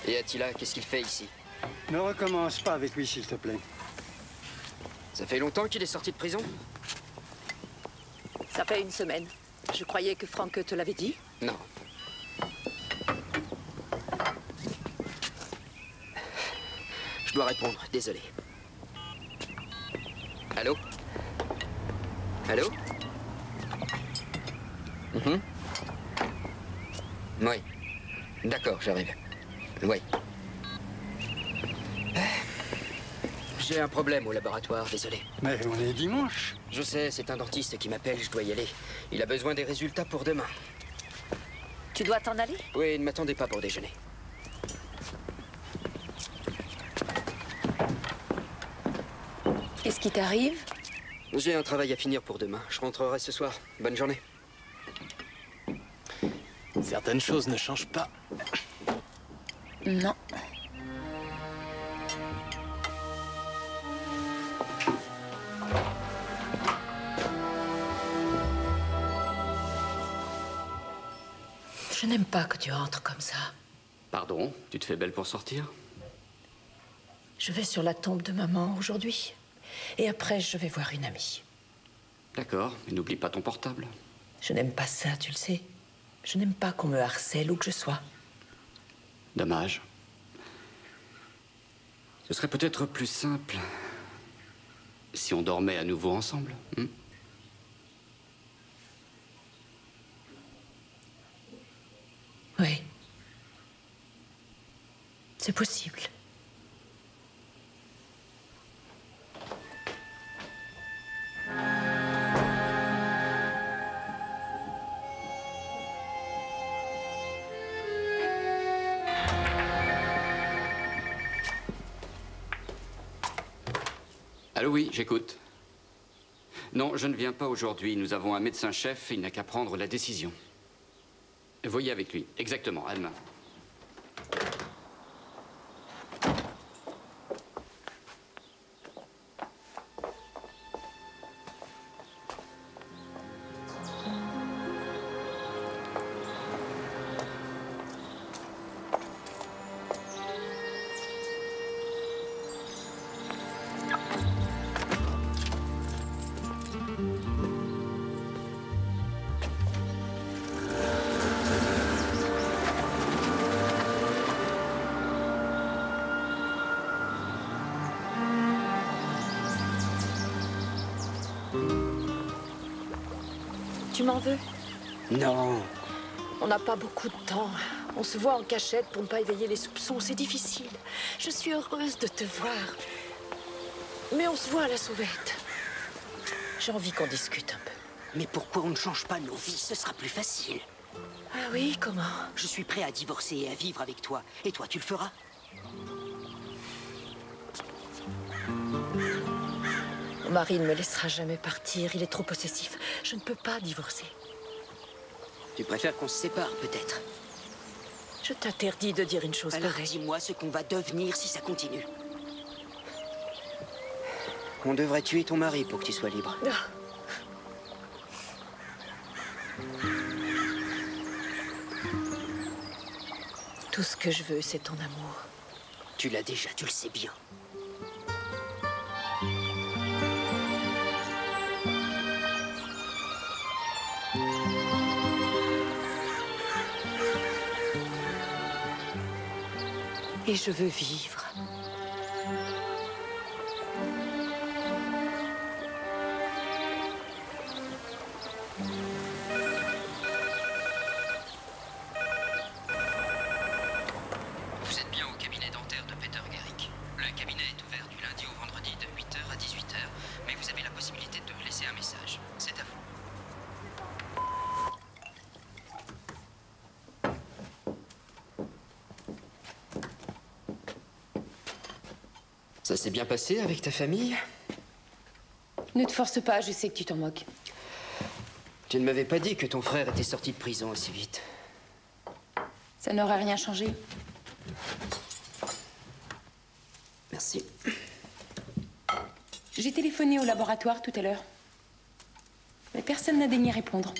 Et Attila, qu'est-ce qu'il fait ici? Ne recommence pas avec lui, s'il te plaît. Ça fait longtemps qu'il est sorti de prison? Ça fait une semaine. Je croyais que Franck te l'avait dit. Non. Je dois répondre, désolé. Allô? Allô? Oui. D'accord, j'arrive. Oui. J'ai un problème au laboratoire, désolé. Mais on est dimanche. Je sais, c'est un dentiste qui m'appelle, je dois y aller. Il a besoin des résultats pour demain. Tu dois t'en aller? Oui, ne m'attendez pas pour déjeuner. Qu'est-ce qui t'arrive? J'ai un travail à finir pour demain. Je rentrerai ce soir. Bonne journée. Certaines choses ne changent pas. Non. Je n'aime pas que tu entres comme ça. Pardon, tu te fais belle pour sortir? Je vais sur la tombe de maman aujourd'hui. Et après, je vais voir une amie. D'accord, mais n'oublie pas ton portable. Je n'aime pas ça, tu le sais. Je n'aime pas qu'on me harcèle où que je sois. Dommage. Ce serait peut-être plus simple si on dormait à nouveau ensemble. Oui. C'est possible. Allô, oui, j'écoute. Non, je ne viens pas aujourd'hui. Nous avons un médecin-chef, il n'a qu'à prendre la décision. Voyez avec lui. Exactement, à demain. Tu m'en veux? Non. On n'a pas beaucoup de temps. On se voit en cachette pour ne pas éveiller les soupçons. C'est difficile. Je suis heureuse de te voir. Mais on se voit à la sauvette. J'ai envie qu'on discute un peu. Mais pourquoi on ne change pas nos vies? Ce sera plus facile. Ah oui, comment? Je suis prêt à divorcer et à vivre avec toi. Et toi, tu le feras? Mon mari ne me laissera jamais partir. Il est trop possessif. Je ne peux pas divorcer. Tu préfères qu'on se sépare, peut-être? Je t'interdis de dire une chose Alors pareille. dis-moi ce qu'on va devenir si ça continue. On devrait tuer ton mari pour que tu sois libre. Ah. Tout ce que je veux, c'est ton amour. Tu l'as déjà, tu le sais bien. Et je veux vivre. Vous êtes bien au cabinet dentaire de Peter Garrick. Le cabinet est ouvert du lundi au vendredi de 8h à 18h, mais vous avez la possibilité de laisser un message. C'est à vous. Ça s'est bien passé avec ta famille? Ne te force pas, je sais que tu t'en moques. Tu ne m'avais pas dit que ton frère était sorti de prison aussi vite. Ça n'aurait rien changé. Merci. J'ai téléphoné au laboratoire tout à l'heure. Mais personne n'a daigné répondre.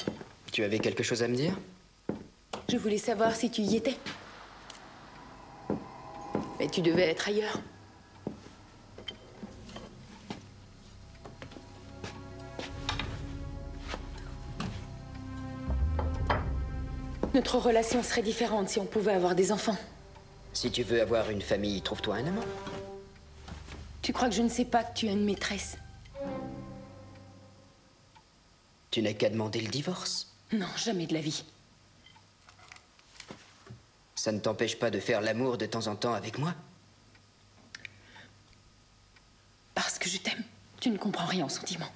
Tu avais quelque chose à me dire? Je voulais savoir si tu y étais. tu devais être ailleurs. Notre relation serait différente si on pouvait avoir des enfants. Si tu veux avoir une famille, trouve-toi un amant. Tu crois que je ne sais pas que tu as une maîtresse? Tu n'as qu'à demander le divorce. Non, jamais de la vie. Ça ne t'empêche pas de faire l'amour de temps en temps avec moi? Parce que je t'aime. Tu ne comprends rien aux sentiments.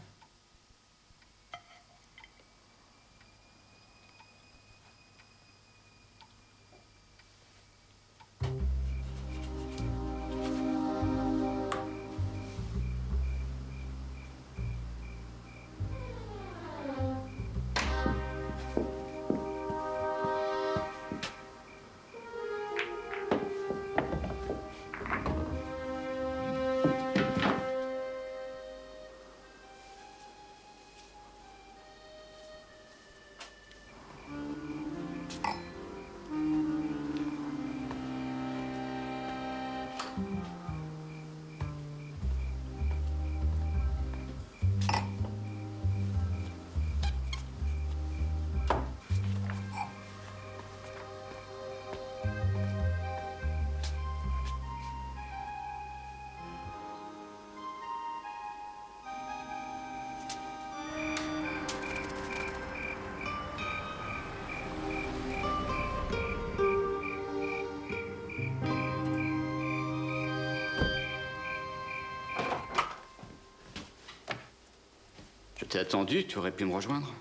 Je t'ai attendu, tu aurais pu me rejoindre.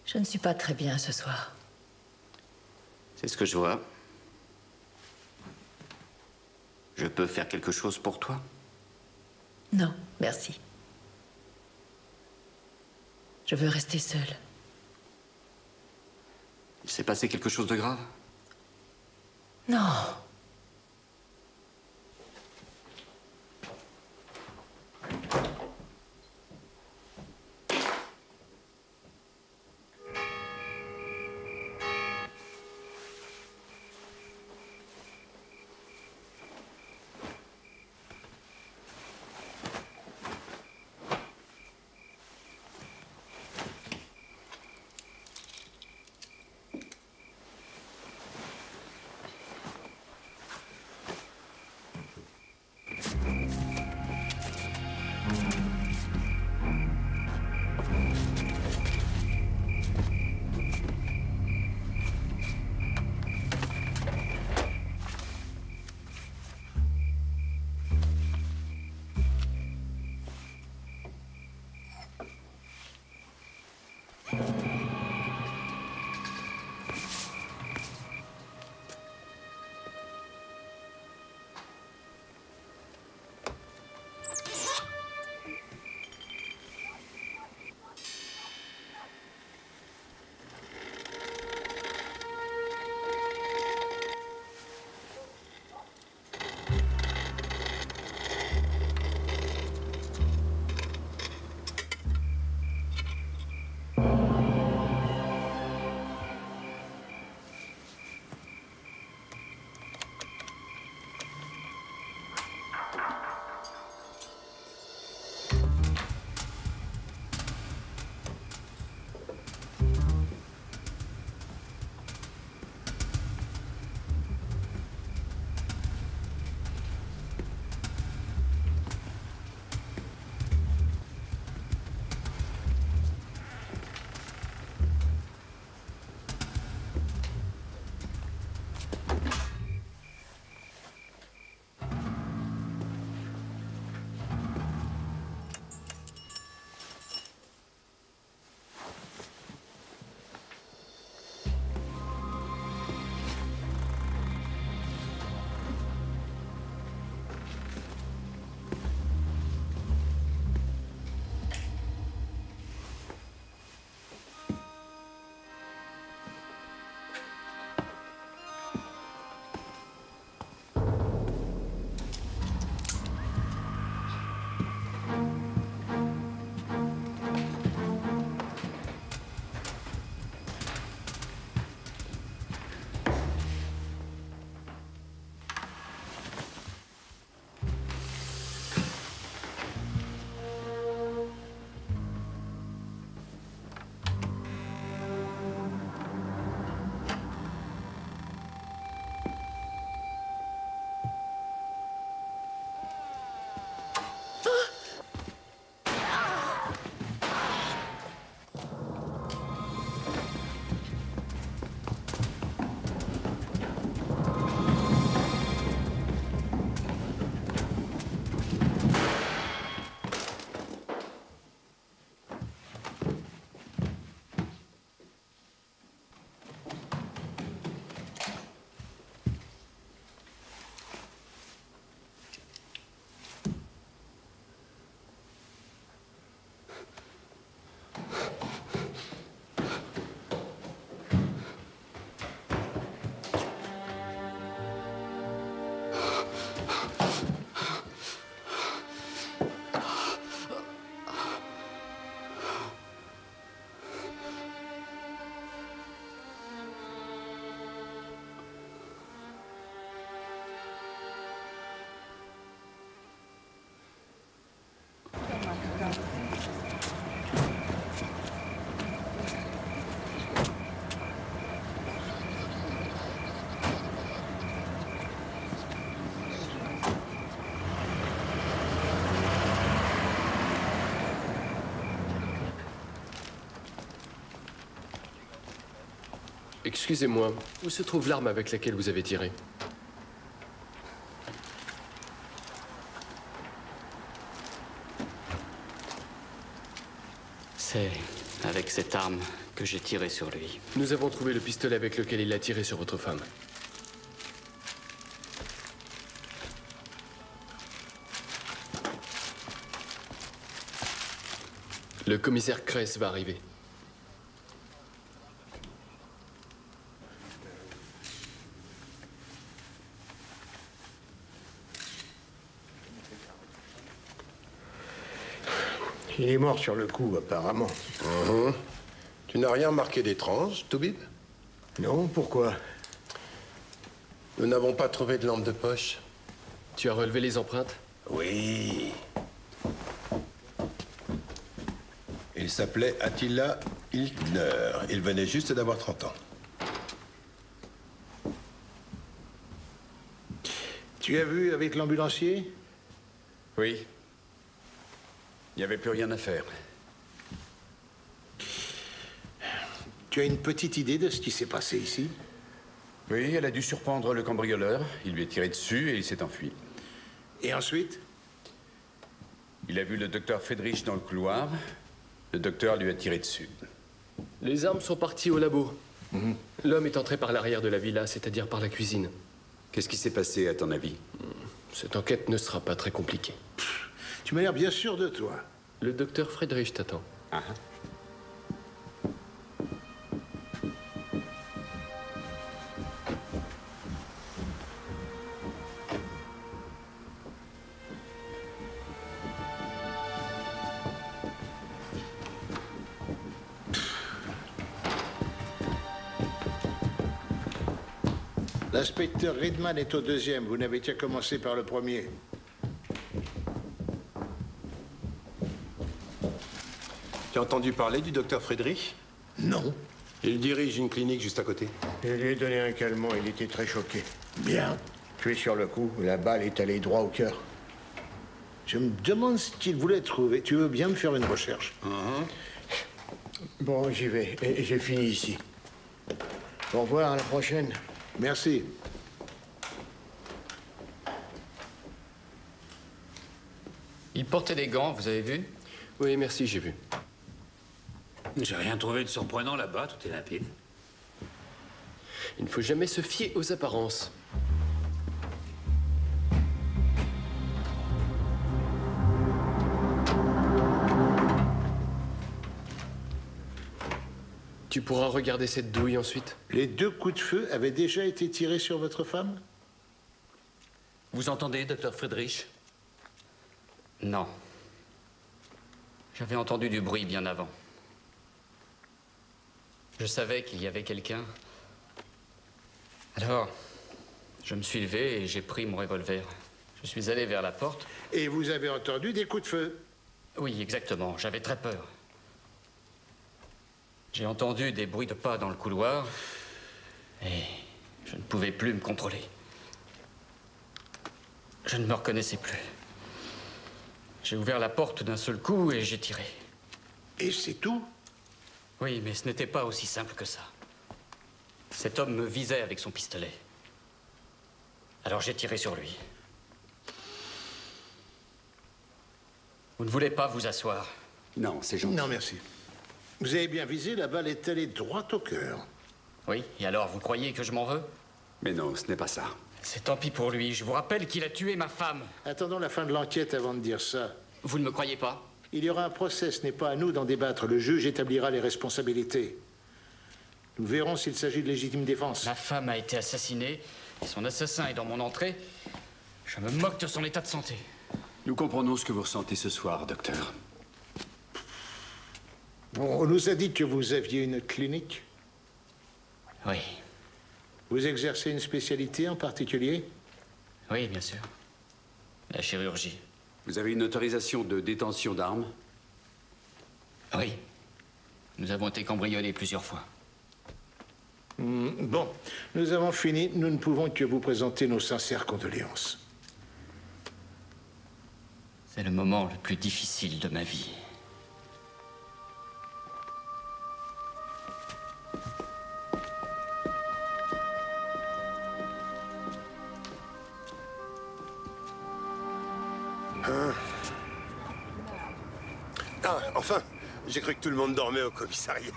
Je ne suis pas très bien ce soir. C'est ce que je vois. Je peux faire quelque chose pour toi? Non, merci. Je veux rester seule. Il s'est passé quelque chose de grave? Non. Excusez-moi, où se trouve l'arme avec laquelle vous avez tiré? C'est avec cette arme que j'ai tiré sur lui. Nous avons trouvé le pistolet avec lequel il a tiré sur votre femme. Le commissaire Kress va arriver. Il est mort sur le coup, apparemment. Tu n'as rien remarqué d'étrange, Toubib? Non, pourquoi? Nous n'avons pas trouvé de lampe de poche. Tu as relevé les empreintes? Oui. Il s'appelait Attila Hildner. Il venait juste d'avoir 30 ans. Tu as vu avec l'ambulancier? Oui. Il n'y avait plus rien à faire. Tu as une petite idée de ce qui s'est passé ici? Oui, elle a dû surprendre le cambrioleur. Il lui a tiré dessus et il s'est enfui. Et ensuite? Il a vu le docteur Friedrich dans le couloir. Le docteur lui a tiré dessus. Les armes sont parties au labo. L'homme est entré par l'arrière de la villa, c'est-à-dire par la cuisine. Qu'est-ce qui s'est passé, à ton avis? Cette enquête ne sera pas très compliquée. Tu m'as l'air bien sûr de toi. Le docteur Friedrich t'attend. Ah. L'inspecteur Riedman est au deuxième. Vous n'avez qu'à commencer par le premier. Tu as entendu parler du docteur Friedrich? Non. Il dirige une clinique juste à côté. Je lui ai donné un calmant, il était très choqué. Bien. Tu es sur le coup, la balle est allée droit au cœur. Je me demande ce qu'il voulait trouver. Tu veux bien me faire une recherche? Bon, j'y vais. Et j'ai fini ici. Au revoir, à la prochaine. Merci. Il portait des gants, vous avez vu? Oui, merci, j'ai vu. J'ai rien trouvé de surprenant là-bas, tout est limpide. Il ne faut jamais se fier aux apparences. Tu pourras regarder cette douille ensuite. Les 2 coups de feu avaient déjà été tirés sur votre femme? Vous entendez, docteur Friedrich? Non. J'avais entendu du bruit bien avant. Je savais qu'il y avait quelqu'un. Alors, je me suis levé et j'ai pris mon revolver. Je suis allé vers la porte. Et vous avez entendu des coups de feu? Oui, exactement. J'avais très peur. J'ai entendu des bruits de pas dans le couloir et je ne pouvais plus me contrôler. Je ne me reconnaissais plus. J'ai ouvert la porte d'un seul coup et j'ai tiré. Et c'est tout? Oui, mais ce n'était pas aussi simple que ça. Cet homme me visait avec son pistolet. Alors j'ai tiré sur lui. Vous ne voulez pas vous asseoir? Non, c'est gentil. Non, merci. Vous avez bien visé, la balle est allée droit au cœur. Oui, et alors vous croyez que je m'en veux? Mais non, ce n'est pas ça. C'est tant pis pour lui. Je vous rappelle qu'il a tué ma femme. Attendons la fin de l'enquête avant de dire ça. Vous ne me croyez pas? Il y aura un procès, ce n'est pas à nous d'en débattre. Le juge établira les responsabilités. Nous verrons s'il s'agit de légitime défense. Ma femme a été assassinée et son assassin est dans mon entrée. Je me moque de son état de santé. Nous comprenons ce que vous ressentez ce soir, docteur. Bon, on nous a dit que vous aviez une clinique. Oui. Vous exercez une spécialité en particulier? Oui, bien sûr. La chirurgie. Vous avez une autorisation de détention d'armes? Oui. Nous avons été cambriolés plusieurs fois. Bon, nous avons fini. Nous ne pouvons que vous présenter nos sincères condoléances. C'est le moment le plus difficile de ma vie. Ah, enfin, j'ai cru que tout le monde dormait au commissariat.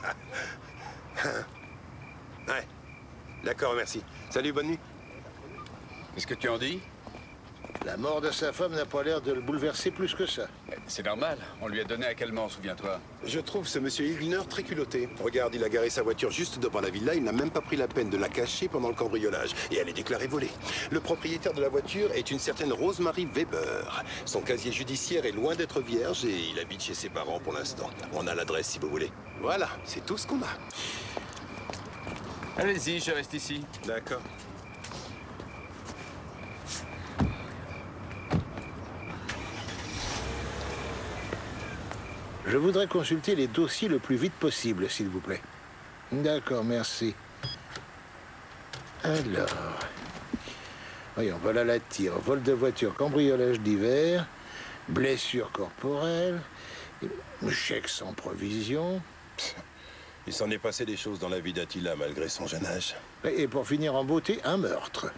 Ouais. D'accord, merci. Salut, bonne nuit. Qu'est-ce que tu en dis? La mort de sa femme n'a pas l'air de le bouleverser plus que ça. C'est normal. On lui a donné un calmant, souviens-toi. Je trouve ce monsieur Hilner très culotté. Regarde, il a garé sa voiture juste devant la villa. Il n'a même pas pris la peine de la cacher pendant le cambriolage. Et elle est déclarée volée. Le propriétaire de la voiture est une certaine Rosemary Weber. Son casier judiciaire est loin d'être vierge et il habite chez ses parents pour l'instant. On a l'adresse si vous voulez. Voilà, c'est tout ce qu'on a. Allez-y, je reste ici. D'accord. Je voudrais consulter les dossiers le plus vite possible, s'il vous plaît. D'accord, merci. Alors... Voyons, vol à la tire, vol de voiture, cambriolage d'hiver, blessure corporelle, chèque sans provision... Il s'en est passé des choses dans la vie d'Attila, malgré son jeune âge. Et pour finir en beauté, un meurtre.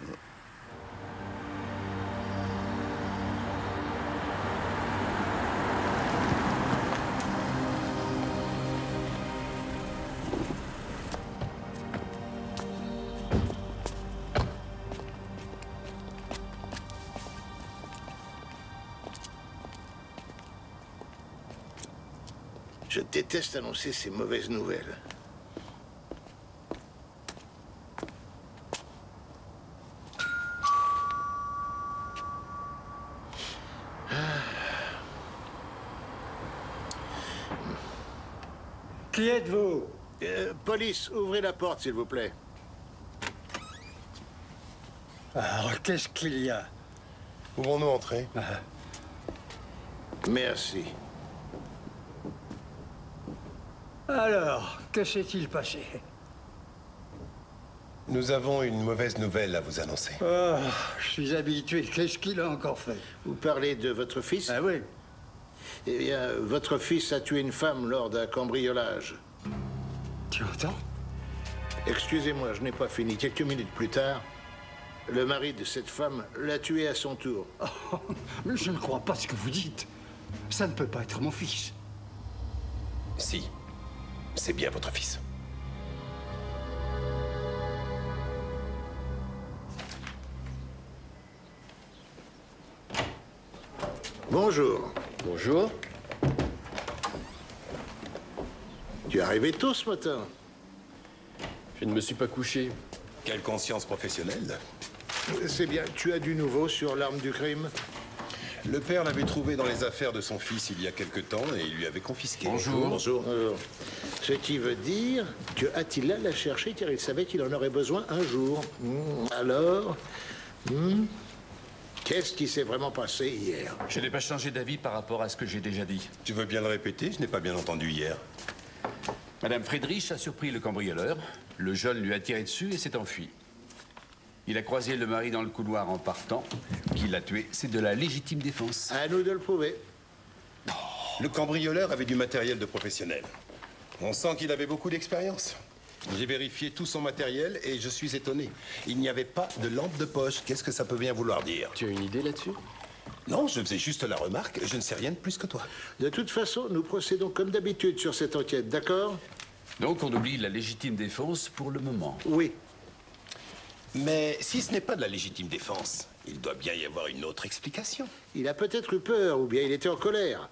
Je déteste annoncer ces mauvaises nouvelles. Qui êtes-vous? Police, ouvrez la porte, s'il vous plaît. Alors, qu'est-ce qu'il y a? Pouvons-nous entrer? Merci. Alors, que s'est-il passé? Nous avons une mauvaise nouvelle à vous annoncer. Oh, je suis habitué. Qu'est-ce qu'il a encore fait? Vous parlez de votre fils? Ah oui. Eh bien, votre fils a tué une femme lors d'un cambriolage. Tu entends? Excusez-moi, je n'ai pas fini. Quelques minutes plus tard, le mari de cette femme l'a tué à son tour. Oh, mais je ne crois pas ce que vous dites. Ça ne peut pas être mon fils. Si. C'est bien votre fils. Bonjour. Bonjour. Tu es arrivé tôt ce matin. Je ne me suis pas couché. Quelle conscience professionnelle. C'est bien. Tu as du nouveau sur l'arme du crime? Le père l'avait trouvé dans les affaires de son fils il y a quelque temps et il lui avait confisqué. Bonjour. Bonjour. Alors, ce qui veut dire que Attila l'a cherché car il savait qu'il en aurait besoin un jour. Alors, qu'est-ce qui s'est vraiment passé hier? Je n'ai pas changé d'avis par rapport à ce que j'ai déjà dit. Tu veux bien le répéter? Je n'ai pas bien entendu hier. Madame Friedrich a surpris le cambrioleur. Le jeune lui a tiré dessus et s'est enfui. Il a croisé le mari dans le couloir en partant. Qui l'a tué, c'est de la légitime défense. À nous de le prouver. Le cambrioleur avait du matériel de professionnel. On sent qu'il avait beaucoup d'expérience. J'ai vérifié tout son matériel et je suis étonné. Il n'y avait pas de lampe de poche. Qu'est-ce que ça peut bien vouloir dire? Tu as une idée là-dessus? Non, je faisais juste la remarque. Je ne sais rien de plus que toi. De toute façon, nous procédons comme d'habitude sur cette enquête, d'accord? Donc on oublie la légitime défense pour le moment. Oui. Mais si ce n'est pas de la légitime défense, il doit bien y avoir une autre explication. Il a peut-être eu peur, ou bien il était en colère.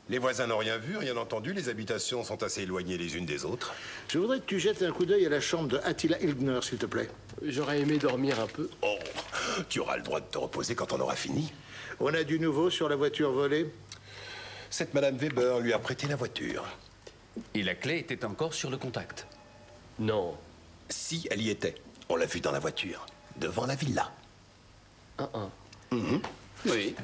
Les voisins n'ont rien vu, rien entendu. Les habitations sont assez éloignées les unes des autres. Je voudrais que tu jettes un coup d'œil à la chambre de Attila Hildner, s'il te plaît. J'aurais aimé dormir un peu. Oh, tu auras le droit de te reposer quand on aura fini. On a du nouveau sur la voiture volée? Cette Madame Weber lui a prêté la voiture. Et la clé était encore sur le contact. Non. Si, elle y était. On l'a vue dans la voiture, devant la villa. Oui.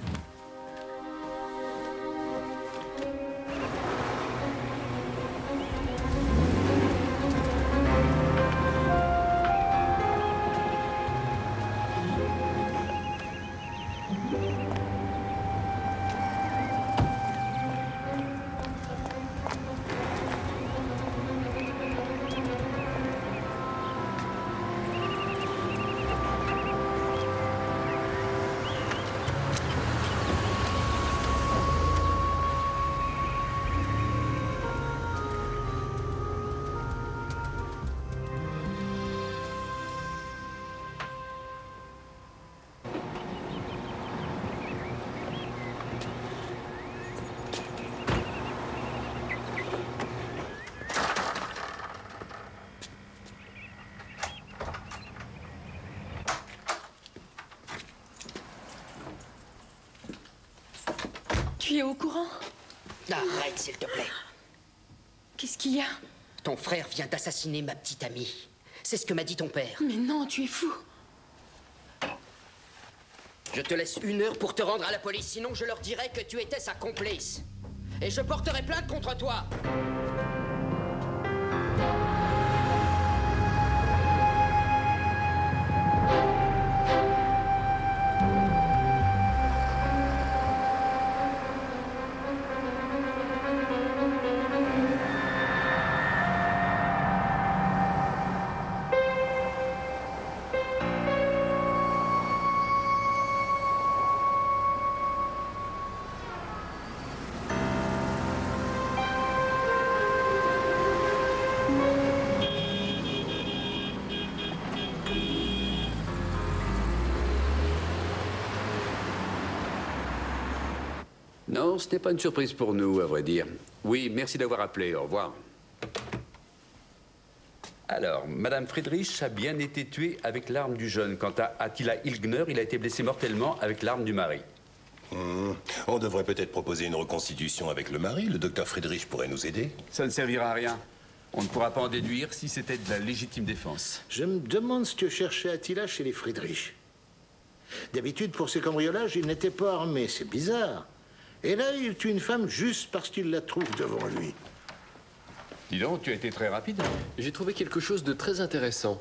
Tu es au courant? Arrête, s'il te plaît. Qu'est-ce qu'il y a? Ton frère vient d'assassiner ma petite amie. C'est ce que m'a dit ton père. Mais non, tu es fou. Je te laisse 1 heure pour te rendre à la police, sinon je leur dirai que tu étais sa complice. Et je porterai plainte contre toi. Non, ce n'est pas une surprise pour nous, à vrai dire. Oui, merci d'avoir appelé. Au revoir. Alors, Madame Friedrich a bien été tuée avec l'arme du jeune. Quant à Attila Ilgner, il a été blessé mortellement avec l'arme du mari. On devrait peut-être proposer une reconstitution avec le mari. Le docteur Friedrich pourrait nous aider. Ça ne servira à rien. On ne pourra pas en déduire si c'était de la légitime défense. Je me demande ce que cherchait Attila chez les Friedrich. D'habitude, pour ces cambriolages, il n'était pas armé. C'est bizarre. Et là, il tue une femme juste parce qu'il la trouve devant lui. Dis donc, tu as été très rapide. J'ai trouvé quelque chose de très intéressant.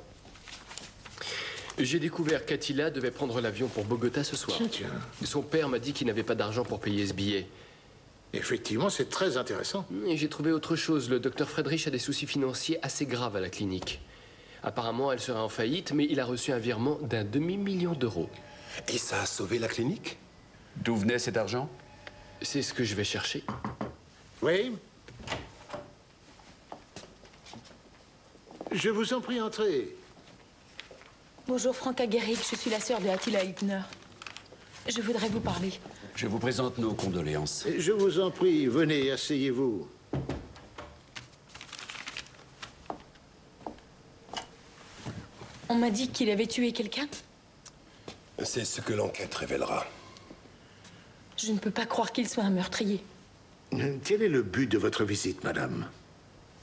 J'ai découvert qu'Attila devait prendre l'avion pour Bogota ce soir. Tiens. Son père m'a dit qu'il n'avait pas d'argent pour payer ce billet. Effectivement, c'est très intéressant. Et j'ai trouvé autre chose. Le docteur Friedrich a des soucis financiers assez graves à la clinique. Apparemment, elle serait en faillite, mais il a reçu un virement d'1 demi-million d'euros. Et ça a sauvé la clinique? D'où venait cet argent? C'est ce que je vais chercher. Oui? Je vous en prie, entrez. Bonjour, Franck Agueric. Je suis la sœur de Attila Ilgner. Je voudrais vous parler. Je vous présente nos condoléances. Je vous en prie, venez, asseyez-vous. On m'a dit qu'il avait tué quelqu'un. C'est ce que l'enquête révélera. Je ne peux pas croire qu'il soit un meurtrier. Quel est le but de votre visite, madame?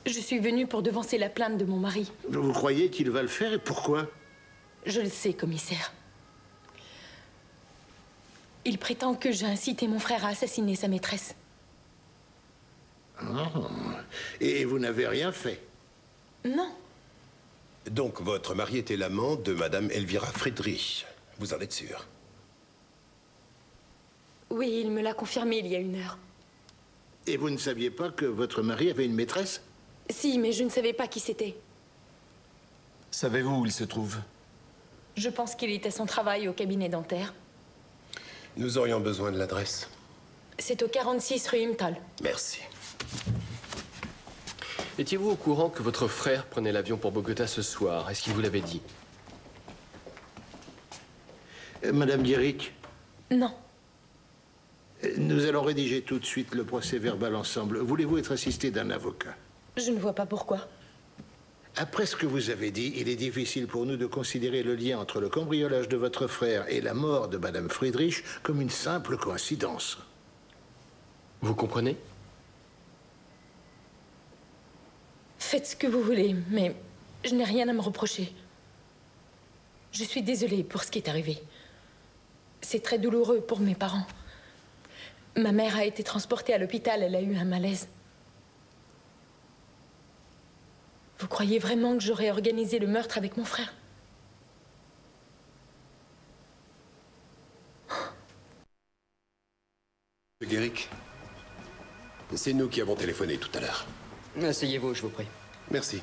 Je suis venue pour devancer la plainte de mon mari. Vous croyez qu'il va le faire et pourquoi? Je le sais, commissaire. Il prétend que j'ai incité mon frère à assassiner sa maîtresse. Oh. Et vous n'avez rien fait? Non. Donc votre mari était l'amant de Madame Elvira Friedrich. Vous en êtes sûr? Oui, il me l'a confirmé il y a 1 heure. Et vous ne saviez pas que votre mari avait une maîtresse? Si, mais je ne savais pas qui c'était. Savez-vous où il se trouve? Je pense qu'il est à son travail au cabinet dentaire. Nous aurions besoin de l'adresse. C'est au 46 rue Imtal. Merci. Étiez-vous au courant que votre frère prenait l'avion pour Bogota ce soir? Est-ce qu'il vous l'avait dit? Madame Guéric? Non. Nous allons rédiger tout de suite le procès-verbal ensemble. Voulez-vous être assisté d'un avocat? Je ne vois pas pourquoi. Après ce que vous avez dit, il est difficile pour nous de considérer le lien entre le cambriolage de votre frère et la mort de Madame Friedrich comme une simple coïncidence. Vous comprenez? Faites ce que vous voulez, mais je n'ai rien à me reprocher. Je suis désolée pour ce qui est arrivé. C'est très douloureux pour mes parents. Ma mère a été transportée à l'hôpital, elle a eu un malaise. Vous croyez vraiment que j'aurais organisé le meurtre avec mon frère? Guéric, c'est nous qui avons téléphoné tout à l'heure. Asseyez-vous, je vous prie. Merci.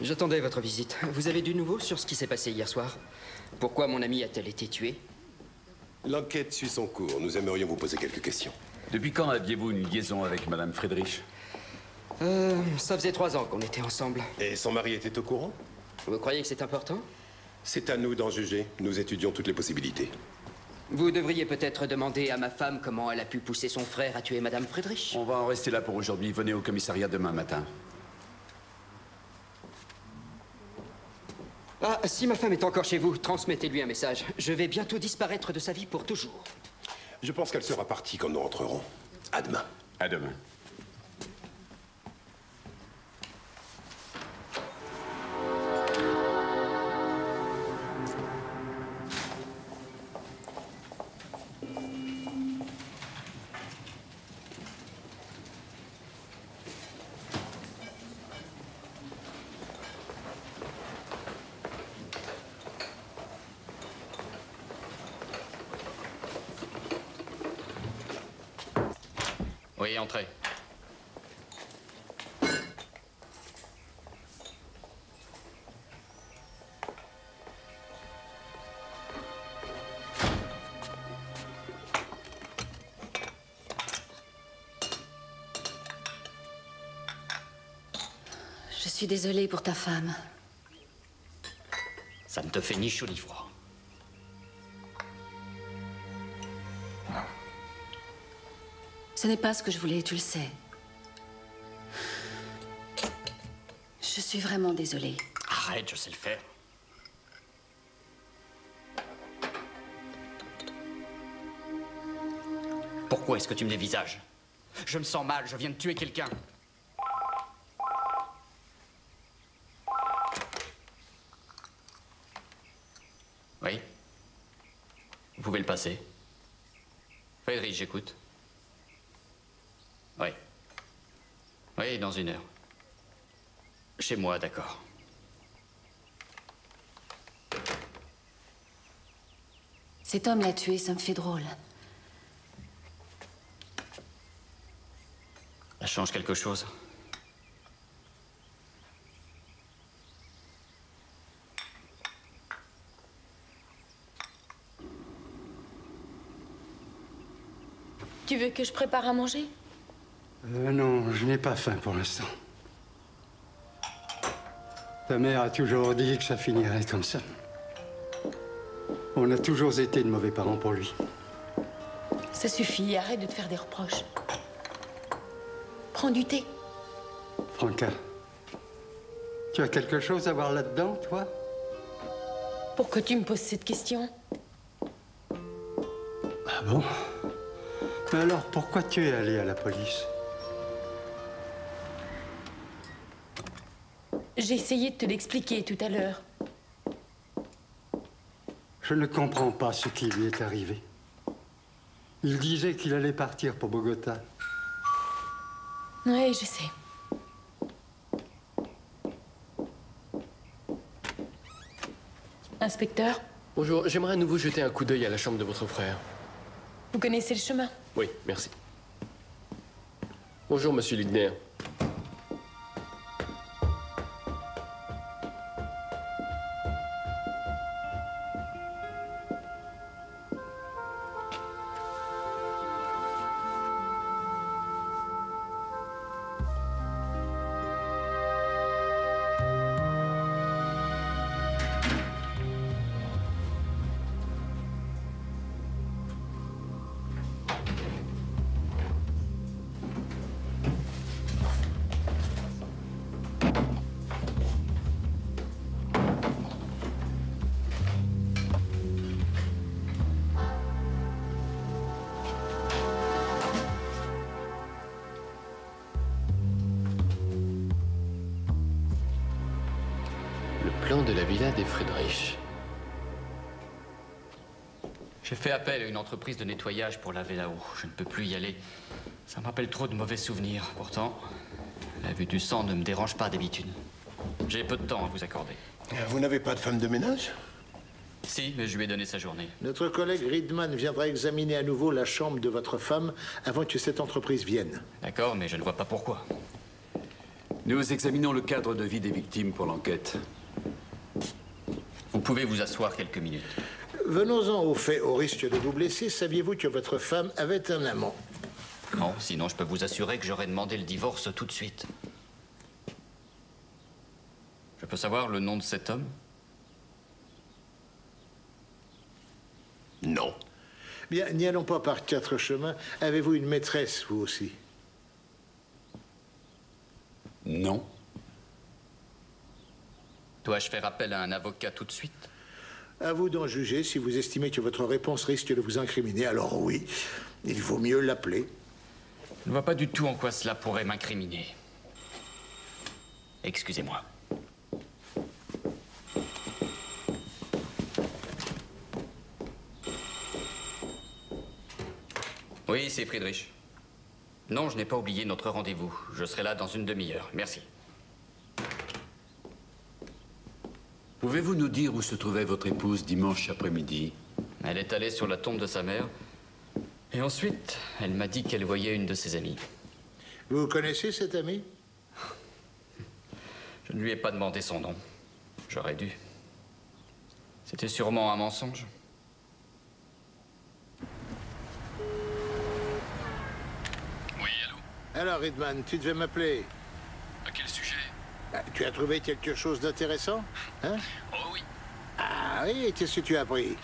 J'attendais votre visite. Vous avez du nouveau sur ce qui s'est passé hier soir? Pourquoi mon amie a-t-elle été tuée? L'enquête suit son cours. Nous aimerions vous poser quelques questions. Depuis quand aviez-vous une liaison avec Madame Friedrich? Ça faisait 3 ans qu'on était ensemble. Et son mari était au courant? Vous croyez que c'est important? C'est à nous d'en juger. Nous étudions toutes les possibilités. Vous devriez peut-être demander à ma femme comment elle a pu pousser son frère à tuer Madame Friedrich. On va en rester là pour aujourd'hui. Venez au commissariat demain matin. Ah, si ma femme est encore chez vous, transmettez-lui un message. Je vais bientôt disparaître de sa vie pour toujours. Je pense qu'elle sera partie quand nous rentrerons. À demain. À demain. Oui, entrez. Je suis désolée pour ta femme. Ça ne te fait ni chaud ni froid. Ce n'est pas ce que je voulais, tu le sais. Je suis vraiment désolée. Arrête, je sais le faire. Pourquoi est-ce que tu me dévisages? Je me sens mal, je viens de tuer quelqu'un. Oui? Vous pouvez le passer. Friedrich, j'écoute. Oui. Oui, dans 1 heure. Chez moi, d'accord. Cet homme l'a tué, ça me fait drôle. Ça change quelque chose. Tu veux que je prépare à manger? Non, je n'ai pas faim pour l'instant. Ta mère a toujours dit que ça finirait comme ça. On a toujours été de mauvais parents pour lui. Ça suffit, arrête de te faire des reproches. Prends du thé. Franca, tu as quelque chose à voir là-dedans, toi? Pourquoi tu me poses cette question? Ah bon? Mais alors, pourquoi tu es allé à la police? J'ai essayé de te l'expliquer tout à l'heure. Je ne comprends pas ce qui lui est arrivé. Il disait qu'il allait partir pour Bogota. Oui, je sais. Inspecteur, Bonjour, j'aimerais à nouveau jeter un coup d'œil à la chambre de votre frère. vous connaissez le chemin? Oui, merci. Bonjour, monsieur Ligner. Le plan de la villa des Friedrich. J'ai fait appel à une entreprise de nettoyage pour laver là-haut. Je ne peux plus y aller. Ça me rappelle trop de mauvais souvenirs. Pourtant, la vue du sang ne me dérange pas d'habitude. J'ai peu de temps à vous accorder. Vous n'avez pas de femme de ménage? Si, mais je lui ai donné sa journée. Notre collègue Riedman viendra examiner à nouveau la chambre de votre femme avant que cette entreprise vienne. D'accord, mais je ne vois pas pourquoi. Nous examinons le cadre de vie des victimes pour l'enquête. Vous pouvez vous asseoir quelques minutes. Venons-en au fait, au risque de vous blesser. Saviez-vous que votre femme avait un amant? Non, sinon je peux vous assurer que j'aurais demandé le divorce tout de suite. Je peux savoir le nom de cet homme? Non. Bien, n'y allons pas par 4 chemins. Avez-vous une maîtresse, vous aussi? Non. Dois-je faire appel à un avocat tout de suite? À vous d'en juger. Si vous estimez que votre réponse risque de vous incriminer, alors oui, il vaut mieux l'appeler. Je ne vois pas du tout en quoi cela pourrait m'incriminer. Excusez-moi. Oui, c'est Friedrich. Non, je n'ai pas oublié notre rendez-vous. Je serai là dans une demi-heure. Merci. Pouvez-vous nous dire où se trouvait votre épouse dimanche après-midi? Elle est allée sur la tombe de sa mère. Et ensuite, elle m'a dit qu'elle voyait une de ses amies. Vous connaissez cette amie? Je ne lui ai pas demandé son nom. J'aurais dû. C'était sûrement un mensonge. Oui, allô? Alors, Ridman, tu devais m'appeler. À quel sujet? Tu as trouvé quelque chose d'intéressant? Hein? Oh oui. Ah oui, qu'est-ce que tu as appris?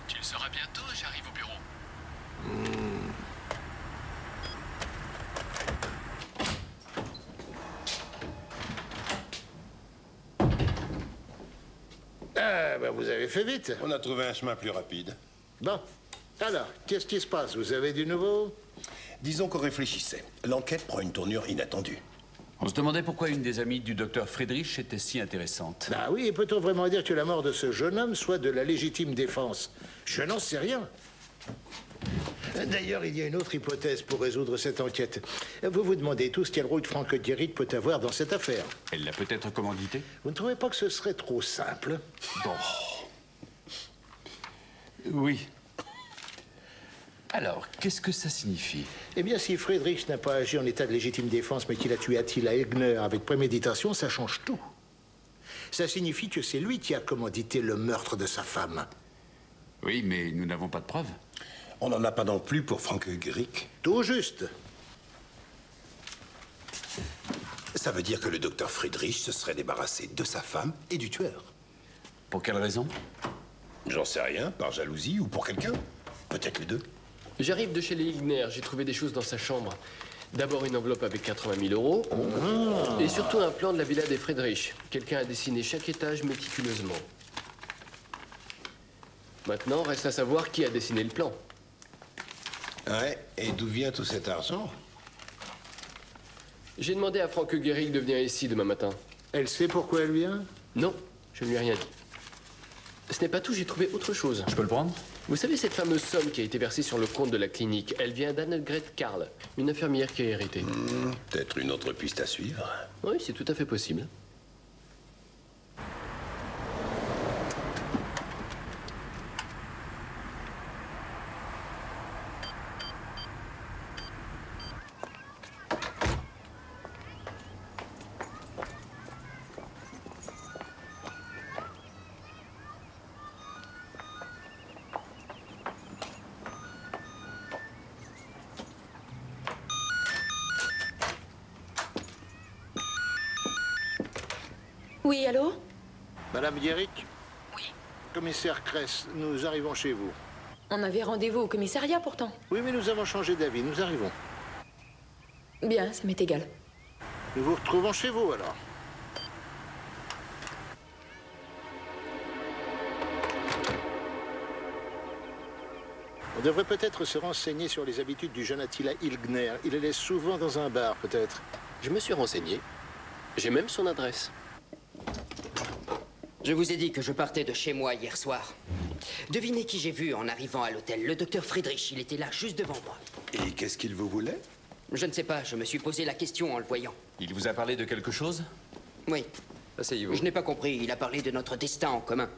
Tu le sauras bientôt, j'arrive au bureau. Ah, ben vous avez fait vite. On a trouvé un chemin plus rapide. Bon. Alors, qu'est-ce qui se passe? Vous avez du nouveau? Disons qu'on réfléchissait. L'enquête prend une tournure inattendue. On se demandait pourquoi une des amies du docteur Friedrich était si intéressante. Ah oui, et peut-on vraiment dire que la mort de ce jeune homme soit de la légitime défense? Je n'en sais rien. D'ailleurs, il y a une autre hypothèse pour résoudre cette enquête. Vous vous demandez tous quel rôle Frank Gehrig peut avoir dans cette affaire. Elle l'a peut-être commandité? Vous ne trouvez pas que ce serait trop simple? Bon. Oui. Alors, qu'est-ce que ça signifie? Eh bien, si Friedrich n'a pas agi en état de légitime défense, mais qu'il a tué Attila Egner avec préméditation, ça change tout. Ça signifie que c'est lui qui a commandité le meurtre de sa femme. Oui, mais nous n'avons pas de preuves. On n'en a pas non plus pour Frank Gehrig. Tout juste. Ça veut dire que le docteur Friedrich se serait débarrassé de sa femme et du tueur. Pour quelle raison? J'en sais rien, par jalousie ou pour quelqu'un. Peut-être les deux. J'arrive de chez les Igner, j'ai trouvé des choses dans sa chambre. D'abord une enveloppe avec 80 000 €, et surtout un plan de la villa des Friedrich. Quelqu'un a dessiné chaque étage méticuleusement. Maintenant, reste à savoir qui a dessiné le plan. Ouais, et d'où vient tout cet argent? J'ai demandé à Frank Gehrig de venir ici demain matin. Elle sait pourquoi elle vient? Non, je ne lui ai rien dit. Ce n'est pas tout, j'ai trouvé autre chose. Je peux le prendre? Vous savez cette fameuse somme qui a été versée sur le compte de la clinique? Elle vient d'Annegret Karl, une infirmière qui a hérité. Peut-être une autre piste à suivre. Oui, c'est tout à fait possible. Oui, allô? Madame Gehrig? Oui. Commissaire Kress, nous arrivons chez vous. On avait rendez-vous au commissariat pourtant. Oui, mais nous avons changé d'avis. Nous arrivons. Bien, ça m'est égal. Nous vous retrouvons chez vous, alors. On devrait peut-être se renseigner sur les habitudes du jeune Attila Egner. Il allait souvent dans un bar, peut-être. Je me suis renseigné. J'ai même son adresse. Je vous ai dit que je partais de chez moi hier soir. Devinez qui j'ai vu en arrivant à l'hôtel. Le docteur Friedrich, il était là, juste devant moi. Et qu'est-ce qu'il vous voulait? Je ne sais pas, je me suis posé la question en le voyant. Il vous a parlé de quelque chose? Oui. Asseyez-vous. Je n'ai pas compris, il a parlé de notre destin en commun.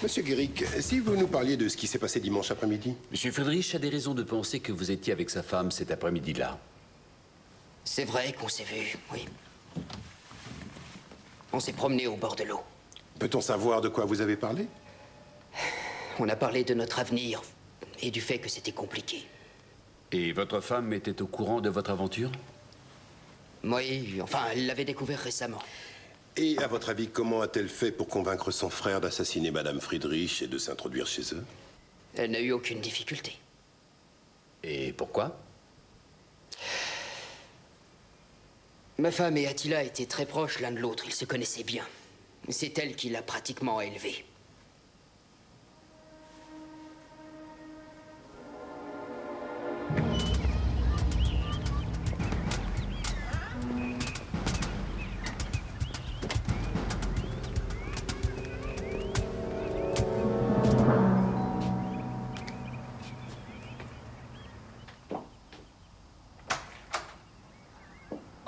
Monsieur Gehrig, si vous nous parliez de ce qui s'est passé dimanche après-midi. Monsieur Friedrich a des raisons de penser que vous étiez avec sa femme cet après-midi-là. C'est vrai qu'on s'est vus, oui. On s'est promené au bord de l'eau. Peut-on savoir de quoi vous avez parlé? On a parlé de notre avenir et du fait que c'était compliqué. Et votre femme était au courant de votre aventure? Oui, enfin, elle l'avait découvert récemment. Et à votre avis, comment a-t-elle fait pour convaincre son frère d'assassiner Madame Friedrich et de s'introduire chez eux? Elle n'a eu aucune difficulté. Et pourquoi? Ma femme et Attila étaient très proches l'un de l'autre, ils se connaissaient bien. C'est elle qui l'a pratiquement élevé.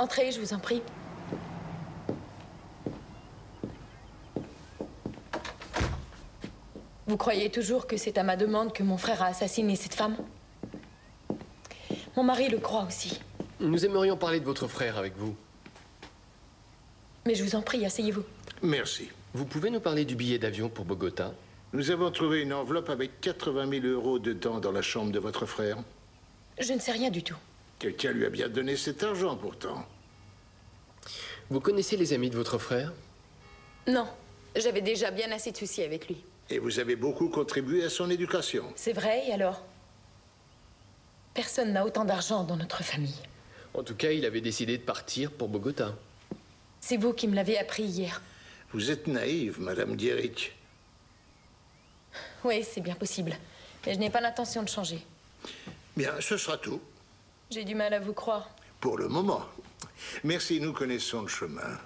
Entrez, je vous en prie. Vous croyez toujours que c'est à ma demande que mon frère a assassiné cette femme? Mon mari le croit aussi. Nous aimerions parler de votre frère avec vous. Mais je vous en prie, asseyez-vous. Merci. Vous pouvez nous parler du billet d'avion pour Bogota? Nous avons trouvé une enveloppe avec 80 000 € dedans dans la chambre de votre frère. Je ne sais rien du tout. Quelqu'un lui a bien donné cet argent, pourtant. Vous connaissez les amis de votre frère? Non, j'avais déjà bien assez de soucis avec lui. Et vous avez beaucoup contribué à son éducation. C'est vrai, et alors? Personne n'a autant d'argent dans notre famille. En tout cas, il avait décidé de partir pour Bogota. C'est vous qui me l'avez appris hier. Vous êtes naïve, Madame Dierich. Oui, c'est bien possible. Mais je n'ai pas l'intention de changer. Bien, ce sera tout. J'ai du mal à vous croire. Pour le moment. Merci, nous connaissons le chemin.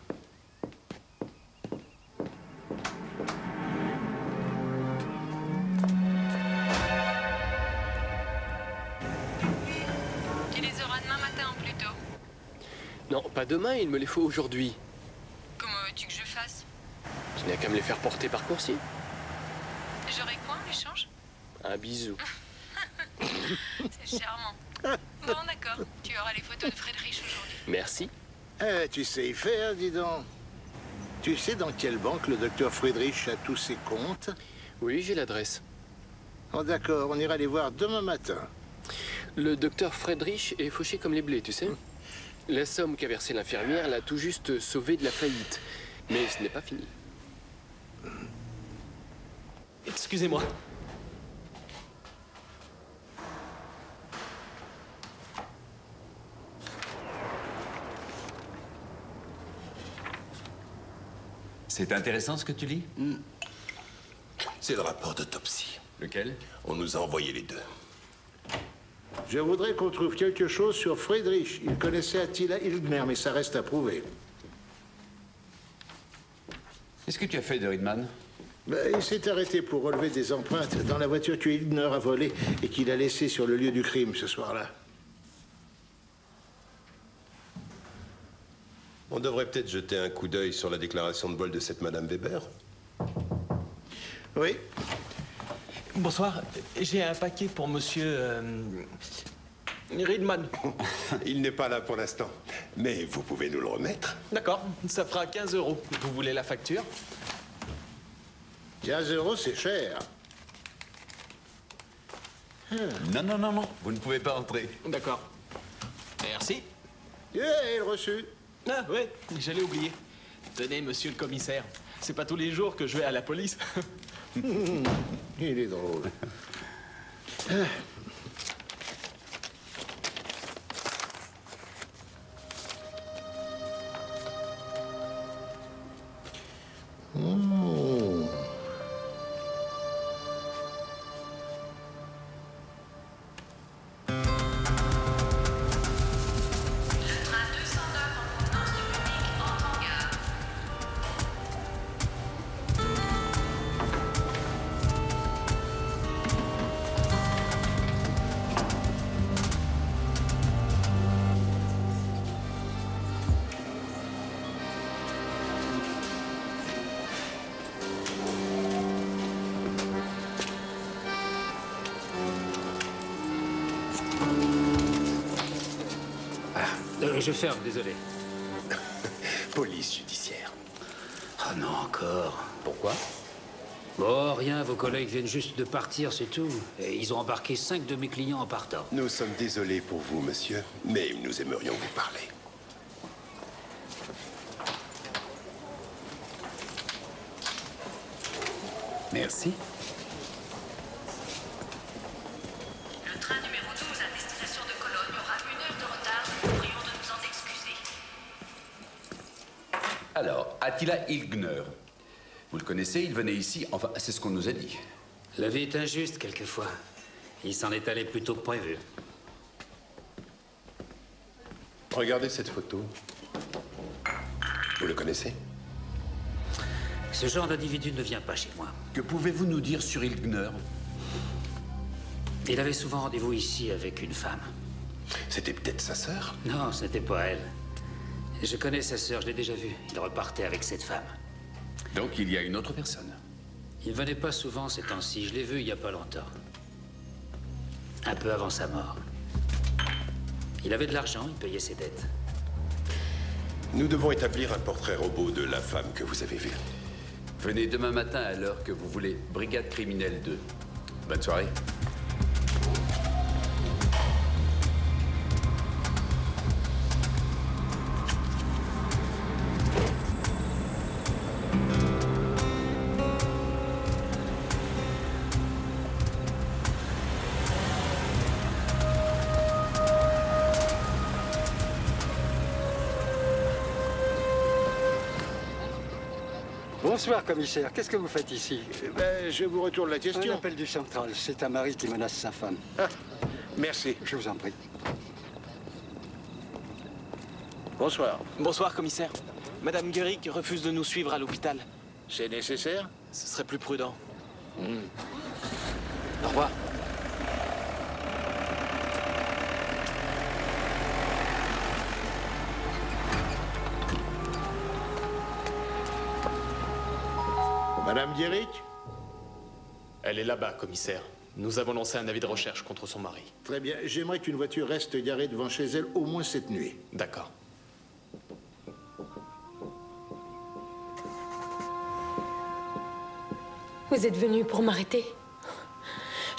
Tu les auras demain matin ou plus tôt? Non, pas demain, il me les faut aujourd'hui. Comment veux-tu que je fasse? Je n'ai qu'à me les faire porter par coursier. J'aurai quoi en échange? Un bisou. C'est charmant. Bon, d'accord. Tu auras les photos de Friedrich aujourd'hui. Merci. Tu sais y faire, dis donc. Tu sais dans quelle banque le docteur Friedrich a tous ses comptes? Oui, j'ai l'adresse. Oh, d'accord, on ira les voir demain matin. Le docteur Friedrich est fauché comme les blés, tu sais. La somme qu'a versée l'infirmière l'a tout juste sauvé de la faillite. Mais ce n'est pas fini. Excusez-moi. C'est intéressant ce que tu lis? C'est le rapport d'autopsie. Lequel? On nous a envoyé les deux. Je voudrais qu'on trouve quelque chose sur Friedrich. Il connaissait Attila Hildner, mais ça reste à prouver. Qu'est-ce que tu as fait de Riedman? Il s'est arrêté pour relever des empreintes dans la voiture que Hildner a volée et qu'il a laissée sur le lieu du crime ce soir-là. On devrait peut-être jeter un coup d'œil sur la déclaration de vol de cette Madame Weber. Oui. Bonsoir, j'ai un paquet pour monsieur... Riedman. Il n'est pas là pour l'instant, mais vous pouvez nous le remettre. D'accord, ça fera 15 €. Vous voulez la facture? 15 €, c'est cher. Non, non, non, non, vous ne pouvez pas entrer. D'accord. Merci. Le reçu. Ah, ouais, j'allais oublier. Tenez, monsieur le commissaire, c'est pas tous les jours que je vais à la police. Il est drôle. Je ferme, désolé. Police judiciaire. Ah non, encore. Pourquoi? Bon, rien, vos collègues viennent juste de partir, c'est tout. Et ils ont embarqué 5 de mes clients en partant. Nous sommes désolés pour vous, monsieur, mais nous aimerions vous parler. Merci. Le train numéro 12 à destination de Cologne aura 1 heure de retard. Nous vous prions de nous en excuser. Alors, Attila Hildner. Vous le connaissez, il venait ici, enfin, c'est ce qu'on nous a dit. La vie est injuste, quelquefois. Il s'en est allé plus tôt que prévu. Regardez cette photo. Vous le connaissez? Ce genre d'individu ne vient pas chez moi. Que pouvez-vous nous dire sur Hildner? Il avait souvent rendez-vous ici avec une femme. C'était peut-être sa sœur? Non, ce n'était pas elle. Je connais sa sœur, je l'ai déjà vue. Il repartait avec cette femme. Donc il y a une autre personne. Il venait pas souvent ces temps-ci. Je l'ai vu il y a pas longtemps. Un peu avant sa mort. Il avait de l'argent, il payait ses dettes. Nous devons établir un portrait robot de la femme que vous avez vue. Venez demain matin à l'heure que vous voulez. Brigade criminelle 2. Bonne soirée. Bonsoir, commissaire. Qu'est-ce que vous faites ici? Je vous retourne la question. Un appel du central. C'est un mari qui menace sa femme. Ah, merci. Je vous en prie. Bonsoir. Bonsoir, commissaire. Madame Guéric refuse de nous suivre à l'hôpital. C'est nécessaire? Ce serait plus prudent. Au revoir. Madame Guéric? Elle est là-bas, commissaire. Nous avons lancé un avis de recherche contre son mari. Très bien. J'aimerais qu'une voiture reste garée devant chez elle au moins cette nuit. D'accord. Vous êtes venu pour m'arrêter.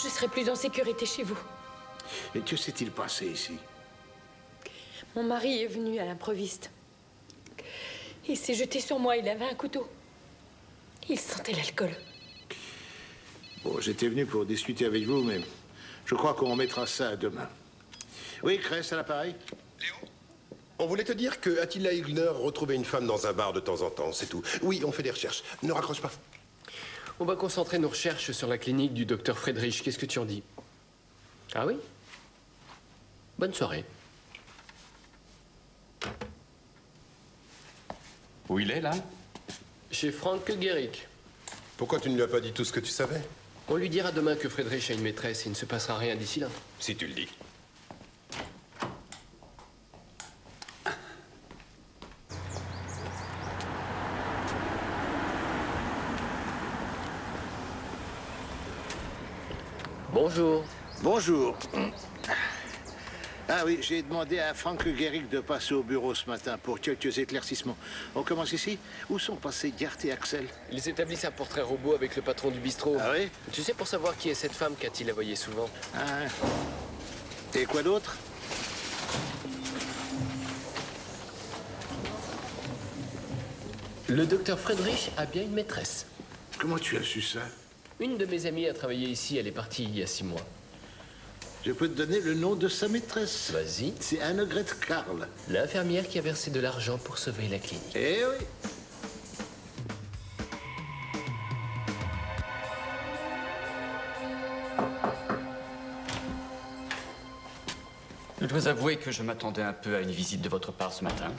Je serai plus en sécurité chez vous. Et que s'est-il passé ici? Mon mari est venu à l'improviste. Il s'est jeté sur moi, il avait un couteau. Il sentait l'alcool. Bon, j'étais venu pour discuter avec vous, mais je crois qu'on mettra ça à demain. Oui, Cress, à l'appareil? Léo? On voulait te dire que Attila Hübner retrouvait une femme dans un bar de temps en temps, c'est tout. Oui, on fait des recherches. Ne raccroche pas. On va concentrer nos recherches sur la clinique du docteur Friedrich. Qu'est-ce que tu en dis? Ah oui? Bonne soirée. Où il est, là? Chez Frank Guéric. Pourquoi tu ne lui as pas dit tout ce que tu savais? On lui dira demain que Friedrich a une maîtresse et il ne se passera rien d'ici là. Si tu le dis. Bonjour. Bonjour. Ah oui, j'ai demandé à Frank Guéric de passer au bureau ce matin pour quelques éclaircissements. On commence ici? Où sont passés Gert et Axel? Ils établissent un portrait robot avec le patron du bistrot. Ah oui? Tu sais, pour savoir qui est cette femme qu'Atil la voyait souvent. Ah. Et quoi d'autre? Le docteur Friedrich a bien une maîtresse. Comment tu as su ça? Une de mes amies a travaillé ici, elle est partie il y a 6 mois. Je peux te donner le nom de sa maîtresse. Vas-y. C'est Annegret Karl. L'infirmière qui a versé de l'argent pour sauver la clinique. Eh oui. Je dois avouer que je m'attendais un peu à une visite de votre part ce matin.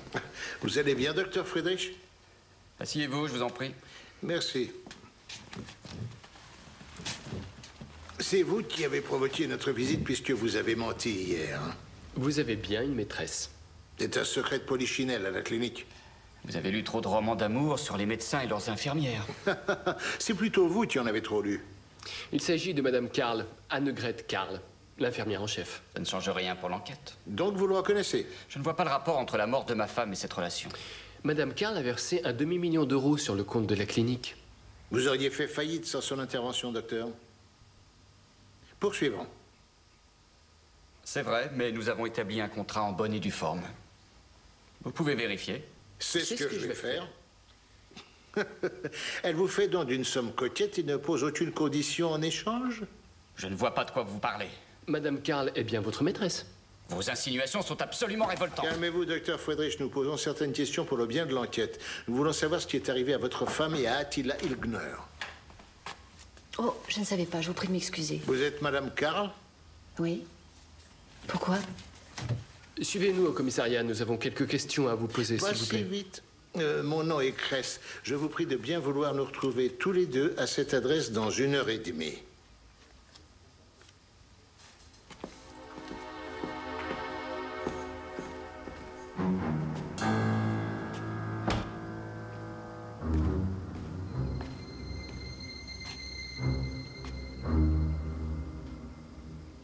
Vous allez bien, docteur Friedrich? Asseyez-vous, je vous en prie. Merci. C'est vous qui avez provoqué notre visite puisque vous avez menti hier. Vous avez bien une maîtresse. C'est un secret de polichinelle à la clinique. Vous avez lu trop de romans d'amour sur les médecins et leurs infirmières. C'est plutôt vous qui en avez trop lu. Il s'agit de Madame Karl, Annegret Karl, l'infirmière en chef. Ça ne change rien pour l'enquête. Donc vous le reconnaissez? Je ne vois pas le rapport entre la mort de ma femme et cette relation. Madame Karl a versé un demi-million d'euros sur le compte de la clinique. Vous auriez fait faillite sans son intervention, docteur. Poursuivons. C'est vrai, mais nous avons établi un contrat en bonne et due forme. Vous pouvez vérifier. C'est ce que je vais faire. Elle vous fait donc d'une somme coquette et ne pose aucune condition en échange? Je ne vois pas de quoi vous parlez. Madame Karl est bien votre maîtresse. Vos insinuations sont absolument révoltantes. Calmez-vous, docteur Friedrich. Nous posons certaines questions pour le bien de l'enquête. Nous voulons savoir ce qui est arrivé à votre femme et à Attila Hübner. Oh, je ne savais pas. Je vous prie de m'excuser. Vous êtes Madame Karl? Oui. Pourquoi? Suivez-nous au commissariat. Nous avons quelques questions à vous poser, s'il vous plaît. Vite. Mon nom est Cress. Je vous prie de bien vouloir nous retrouver tous les deux à cette adresse dans 1h30.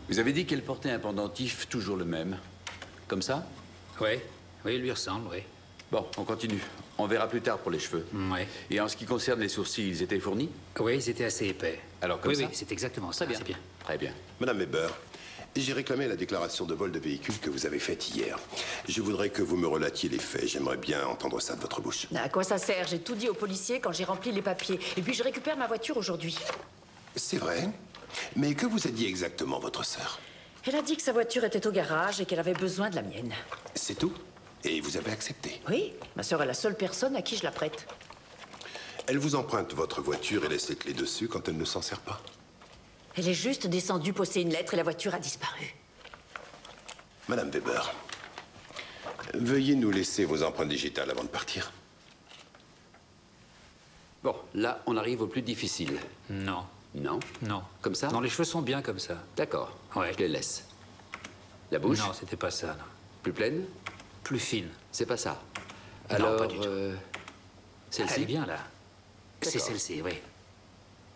Vous avez dit qu'elle portait un pendentif toujours le même. Comme ça? Oui, il lui ressemble, oui. Bon, on continue. On verra plus tard pour les cheveux. Oui. Et en ce qui concerne les sourcils, ils étaient fournis? Oui, ils étaient assez épais. Alors comme ça? Oui, c'est exactement ça. Très bien. C'est bien. Très bien. Madame Weber, j'ai réclamé la déclaration de vol de véhicule que vous avez faite hier. Je voudrais que vous me relatiez les faits. J'aimerais bien entendre ça de votre bouche. À quoi ça sert? J'ai tout dit aux policiers quand j'ai rempli les papiers. Et puis je récupère ma voiture aujourd'hui. C'est vrai. Mais que vous a dit exactement votre sœur? Elle a dit que sa voiture était au garage et qu'elle avait besoin de la mienne. C'est tout? Et vous avez accepté? Oui, ma sœur est la seule personne à qui je la prête. Elle vous emprunte votre voiture et laisse les clés dessus quand elle ne s'en sert pas? Elle est juste descendue poster une lettre et la voiture a disparu. Madame Weber, veuillez nous laisser vos empreintes digitales avant de partir. Bon, là, on arrive au plus difficile. Non. Non? Non. Comme ça? Non, les cheveux sont bien comme ça. D'accord. Ouais. Je les laisse. La bouche? Non, c'était pas ça, non. Plus pleine? Plus fine. C'est pas ça. Non, Alors, pas du tout. celle-ci? Elle est bien, là. C'est D'accord. celle-ci, oui.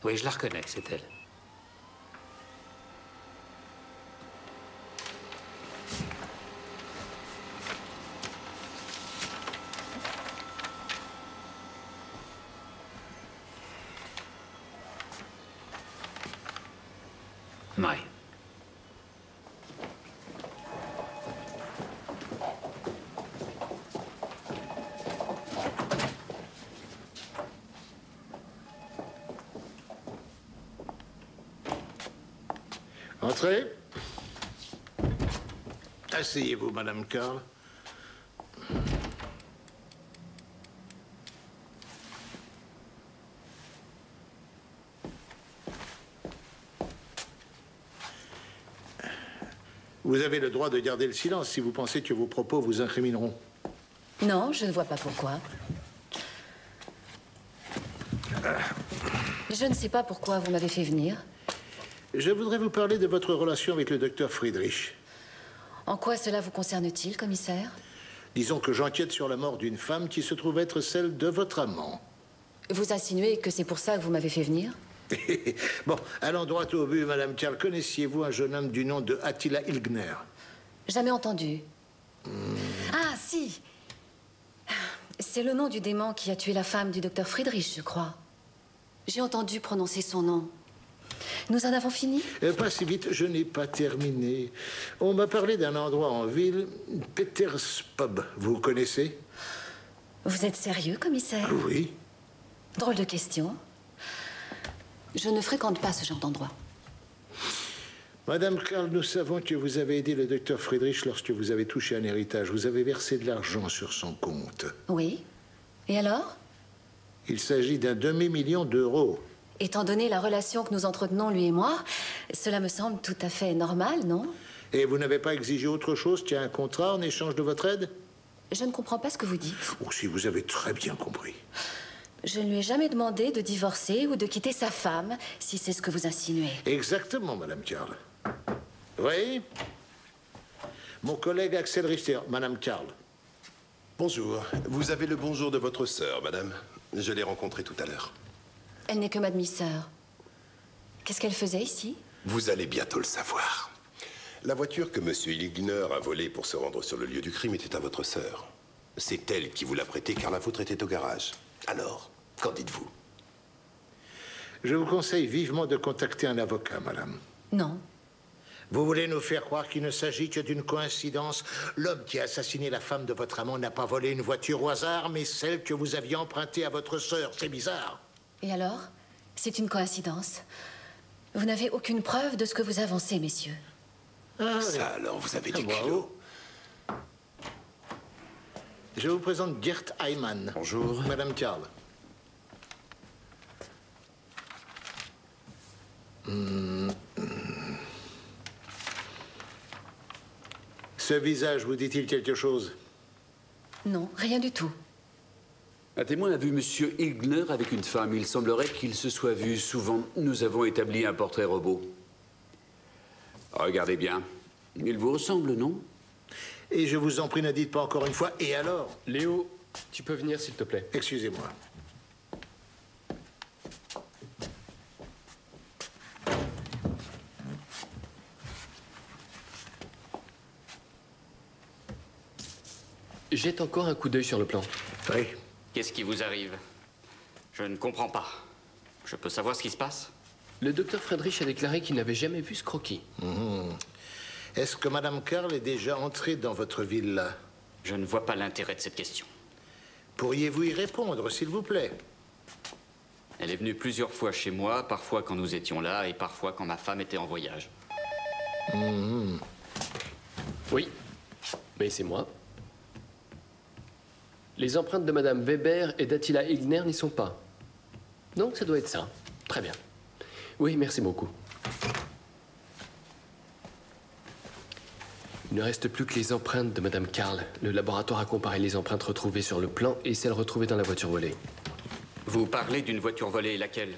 Oui, je la reconnais, c'est elle. Ouais. Entrez. Asseyez-vous, Madame Carl. Vous avez le droit de garder le silence si vous pensez que vos propos vous incrimineront. Non, je ne vois pas pourquoi. Je ne sais pas pourquoi vous m'avez fait venir. Je voudrais vous parler de votre relation avec le docteur Friedrich. En quoi cela vous concerne-t-il, commissaire? Disons que j'enquête sur la mort d'une femme qui se trouve être celle de votre amant. Vous insinuez que c'est pour ça que vous m'avez fait venir? Bon, allons droit au but, Madame Carl. Connaissiez-vous un jeune homme du nom de Attila Ilgner? Jamais entendu. Ah, si! C'est le nom du démon qui a tué la femme du docteur Friedrich, je crois. J'ai entendu prononcer son nom. Nous en avons fini? Pas si vite, je n'ai pas terminé. On m'a parlé d'un endroit en ville, Peters Pub. Vous connaissez? Vous êtes sérieux, commissaire? Oui. Drôle de question. Je ne fréquente pas ce genre d'endroit. Madame Carl, nous savons que vous avez aidé le docteur Friedrich lorsque vous avez touché un héritage. Vous avez versé de l'argent sur son compte. Oui. Et alors? Il s'agit d'un demi-million d'euros. Étant donné la relation que nous entretenons, lui et moi, cela me semble tout à fait normal, non? Et vous n'avez pas exigé autre chose qu'un contrat en échange de votre aide? Je ne comprends pas ce que vous dites. Oh, si vous avez très bien compris. Je ne lui ai jamais demandé de divorcer ou de quitter sa femme, si c'est ce que vous insinuez. Exactement, Madame Carl. Oui? Mon collègue Axel Richter, Madame Carl. Bonjour. Vous avez le bonjour de votre sœur, madame. Je l'ai rencontrée tout à l'heure. Elle n'est que ma demi-sœur. Qu'est-ce qu'elle faisait ici? Vous allez bientôt le savoir. La voiture que monsieur Ilgner a volée pour se rendre sur le lieu du crime était à votre sœur. C'est elle qui vous l'a prêtée car la vôtre était au garage. Alors, qu'en dites-vous? Je vous conseille vivement de contacter un avocat, madame. Non. Vous voulez nous faire croire qu'il ne s'agit que d'une coïncidence? L'homme qui a assassiné la femme de votre amant n'a pas volé une voiture au hasard, mais celle que vous aviez empruntée à votre sœur. C'est bizarre. Et alors? C'est une coïncidence. Vous n'avez aucune preuve de ce que vous avancez, messieurs. Ça alors, vous avez du culot. Je vous présente Gert Heimann. Bonjour. Madame Carl. Ce visage vous dit-il quelque chose? Non, rien du tout. Un témoin a vu monsieur Ilgner avec une femme. Il semblerait qu'il se soit vu souvent. Nous avons établi un portrait robot. Regardez bien. Il vous ressemble, non? Et je vous en prie, ne dites pas encore une fois. Et alors? Léo, tu peux venir, s'il te plaît. Excusez-moi. Jette encore un coup d'œil sur le plan. Oui. Qu'est-ce qui vous arrive? Je ne comprends pas. Je peux savoir ce qui se passe? Le docteur Friedrich a déclaré qu'il n'avait jamais vu ce croquis. Est-ce que Madame Karl est déjà entrée dans votre villa? Je ne vois pas l'intérêt de cette question. Pourriez-vous y répondre, s'il vous plaît? Elle est venue plusieurs fois chez moi, parfois quand nous étions là et parfois quand ma femme était en voyage. Oui, mais c'est moi. Les empreintes de Madame Weber et d'Attila Hildner n'y sont pas. Donc ça doit être ça. Très bien. Oui, merci beaucoup. Il ne reste plus que les empreintes de Madame Karl. Le laboratoire a comparé les empreintes retrouvées sur le plan et celles retrouvées dans la voiture volée. Vous parlez d'une voiture volée, laquelle?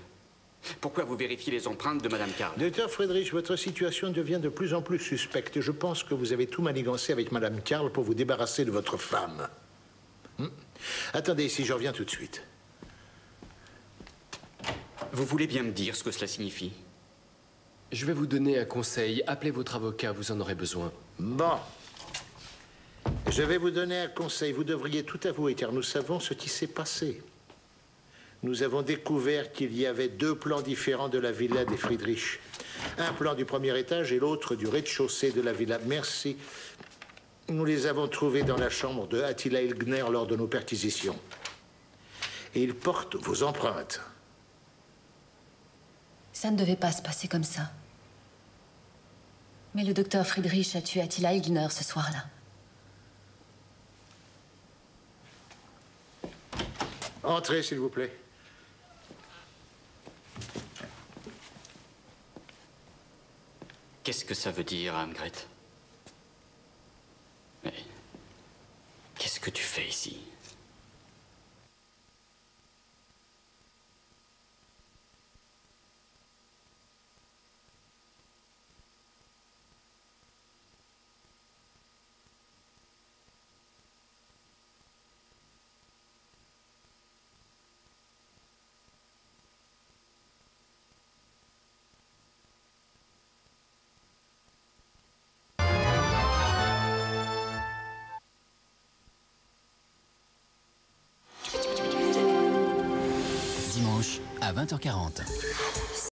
Pourquoi vous vérifiez les empreintes de Madame Karl? Docteur Friedrich, votre situation devient de plus en plus suspecte. Je pense que vous avez tout manigancé avec Madame Karl pour vous débarrasser de votre femme. Attendez ici, je reviens tout de suite. Vous voulez bien me dire ce que cela signifie? Je vais vous donner un conseil. Appelez votre avocat, vous en aurez besoin. Bon. Je vais vous donner un conseil. Vous devriez tout avouer, car nous savons ce qui s'est passé. Nous avons découvert qu'il y avait 2 plans différents de la villa des Friedrich. Un plan du premier étage et l'autre du rez-de-chaussée de la villa. Merci. Nous les avons trouvés dans la chambre de Attila Hildner lors de nos perquisitions. Et ils portent vos empreintes. Ça ne devait pas se passer comme ça. Mais le docteur Friedrich a tué Attila Hildner ce soir-là. Entrez, s'il vous plaît. Qu'est-ce que ça veut dire, Amgret? Mais qu'est-ce que tu fais ici? Dimanche à 20h40.